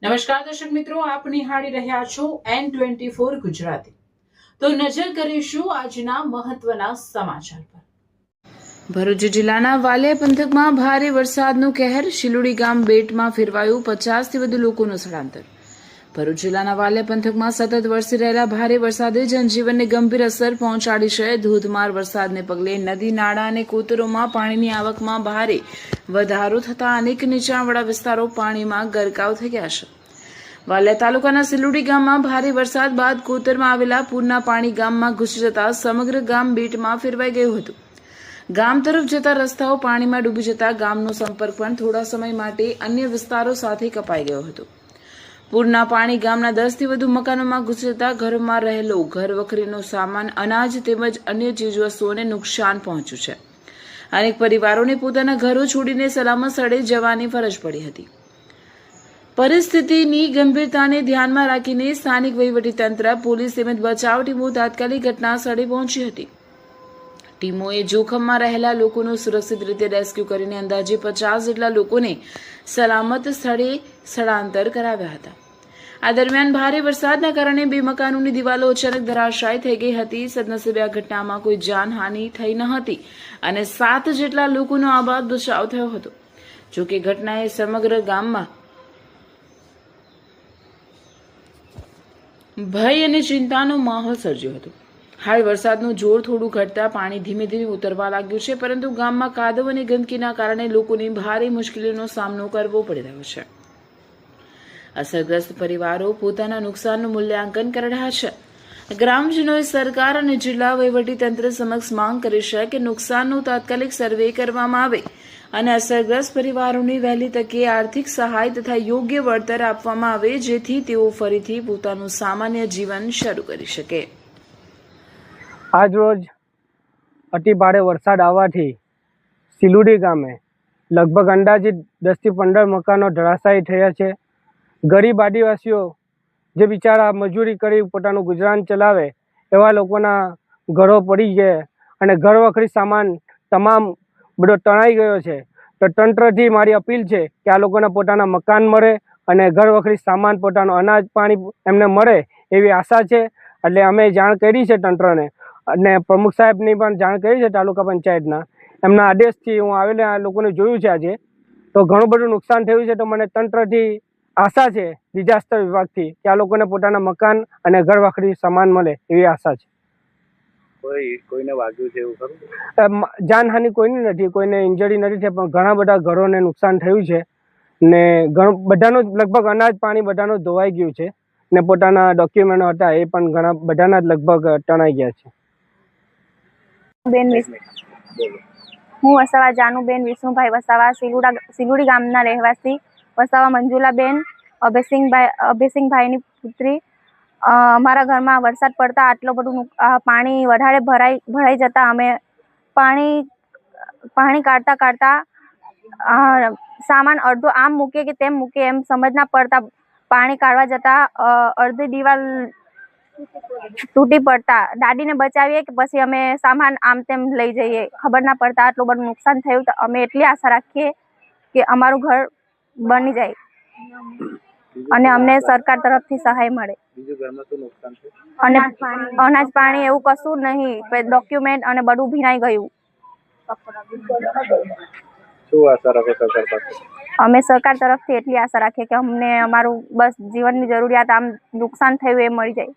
નમસ્કાર દર્શક મિત્રો, આપ નિહાળી રહ્યા છો N24 ગુજરાતી। તો નજર કરીશું આજના મહત્વના સમાચાર પર। ભરૂચ જિલ્લાના વાલિયા પંથકમાં ભારે વરસાદનો કહેર, શિલુડી ગામ બેટમાં ફેરવાયું 50થી વધુ લોકોનું સ્થળાંતર। ભરૂચ જિલ્લાના વાલિયા પંથકમાં સતત વરસી રહેલા ભારે વરસાદે જનજીવનને ગંભીર અસર પહોંચાડી છે। ધોધમાર વરસાદને પગલે નદી નાળા અને કોતરોમાં પાણીની આવકમાં ભારે વધારો થતા અનેક નીચાણવાળા વિસ્તારો પાણીમાં ગરકાવ થઈ ગયા છે। વાલિયા તાલુકાના સિલુડી ગામમાં ભારે વરસાદ બાદ કોતરમાં આવેલા પૂરના પાણી ગામમાં ઘૂસી જતા સમગ્ર ગામ બેટમાં ફેરવાઈ ગયું હતું। ગામ તરફ જતા રસ્તાઓ પાણીમાં ડૂબી જતા ગામનો સંપર્ક પણ થોડા સમય માટે અન્ય વિસ્તારો સાથે કપાઈ ગયો હતો। પૂરના પાણી ગામના 10થી વધુ મકાનોમાં ઘૂસી જતા ઘરમાં રહેલો ઘરવખરીનો સામાન, અનાજ તેમજ અન્ય ચીજવસ્તુઓને નુકસાન પહોંચ્યું છે। અનેક પરિવારોને પોતાના ઘરો છોડીને સલામત સ્થળે જવાની ફરજ પડી હતી। પરિસ્થિતિની ગંભીરતાને ધ્યાનમાં રાખીને સ્થાનિક વહીવટીતંત્ર, પોલીસ તેમજ બચાવ ટીમો તાત્કાલિક ઘટના સ્થળે પહોંચી હતી। ટીમોએ જોખમમાં રહેલા લોકોનું સુરક્ષિત રીતે રેસ્ક્યુ કરીને અંદાજે 50 જેટલા લોકોને સલામત સ્થળે સ્થળાંતર કરાવ્યા હતા। આ દરમિયાન ભારે વરસાદના કારણે 2 મકાનોની દિવાલો અચાનક ધરાશાયી થઈ ગઈ હતી। સદનસીબે આ ઘટનામાં કોઈ જાનહાનિ થઈ ન હતી અને 7 જેટલા લોકોનો આબાદ બચાવ થયો હતો। જોકે ઘટનાએ સમગ્ર ગામમાં ભય અને ચિંતાનો માહોલ સર્જ્યો હતો। હાલ વરસાદનું જોર થોડું ઘટતા પાણી ધીમે ધીમે ઉતરવા લાગ્યું છે, પરંતુ ગામમાં કાદવ અને ગંદકીના કારણે લોકોને ભારે મુશ્કેલીનો સામનો કરવો પડી રહ્યો છે। અસરગ્રસ્ત પરિવારો પોતાના નુકસાનનું મૂલ્યાંકન કરી રહ્યા છે। ગ્રામજનોએ સરકાર અને જિલ્લા વહીવટીતંત્ર સમક્ષ માંગ કરી છે કે નુકસાનનું તાત્કાલિક સર્વે કરવામાં આવે અને અસરગ્રસ્ત પરિવારોને વહેલી તકે આર્થિક સહાય તથા યોગ્ય વળતર આપવામાં આવે, જેથી તેઓ ફરીથી પોતાનું સામાન્ય જીવન શરૂ કરી શકે। આજ રોજ અતિ ભારે વરસાદ આવવાથી સિલુડી ગામે લગભગ અંદાજિત 10 થી 15 મકાનો ધરાશાયી થયા છે। ગરીબ આદિવાસીઓ જે બિચારા મજૂરી કરી પોતાનું ગુજરાન ચલાવે એવા લોકોના ઘરો પડી ગયા અને ઘરવખરી સામાન તમામ બધો તણાઈ ગયો છે। તો તંત્રથી મારી અપીલ છે કે આ લોકોને પોતાના મકાન મળે અને ઘરવખરી સામાન, પોતાનું અનાજ પાણી એમને મળે એવી આશા છે। એટલે અમે જાણ કરી છે તંત્રને અને પ્રમુખ સાહેબની પણ જાણ કરી છે તાલુકા પંચાયતના। એમના આદેશથી હું આવેલા આ લોકોને જોયું છે આજે, તો ઘણું બધું નુકસાન થયું છે। તો મને તંત્રથી આશા છે, ડિઝાસ્ટર વિભાગથી, કે આ લોકોને પોતાના મકાન અને ઘરવખરી સામાન મળે એવી આશા છે। કોઈને વાગ્યું છે એવું ખરું? જાનહાનિ કોઈની નથી, કોઈને ઇન્જરી નથી થઈ, પણ ઘણા બધા ઘરોને નુકસાન થયું છે ને બધાનું લગભગ અનાજ પાણી બધાનું ધોવાઈ ગયું છે ને પોતાના ડોક્યુમેન્ટો હતા એ પણ ઘણા બધાના જ લગભગ તણાઈ ગયા છે। હું વસાવા જાનુબેન વિષ્ણુભાઈ વસાવા, સિલુડી ગામના રહેવાસી, વસાવા મંજુલાબેન અભયસિંહભાઈની પુત્રી। અમારા ઘરમાં વરસાદ પડતા આટલો બધું પાણી વધારે ભરાઈ જતા અમે પાણી કાઢતા સામાન અડધો આમ મૂકે કે તેમ મૂકે એમ સમજ ના પડતા પાણી કાઢવા જતા અડધી દિવાલ તૂટી પડતા દાદીને બચાવીએ કે પછી અમે સામાન આમ તેમ લઈ જઈએ, ખબર ના પડતા આટલું બધું નુકસાન થયું। તો અમે એટલી આશા રાખીએ કે અમારું ઘર બની જાય અને અમને સરકાર તરફથી સહાય મળે। અને અનાજ પાણી એવું કશું નહીં, ડોક્યુમેન્ટ અને બધું ભીનાઈ ગયું। અમે સરકાર તરફથી એટલી આશા રાખીએ કે અમને અમારું બસ જીવનની જરૂરિયાત આમ નુકસાન થયું એ મળી જાય।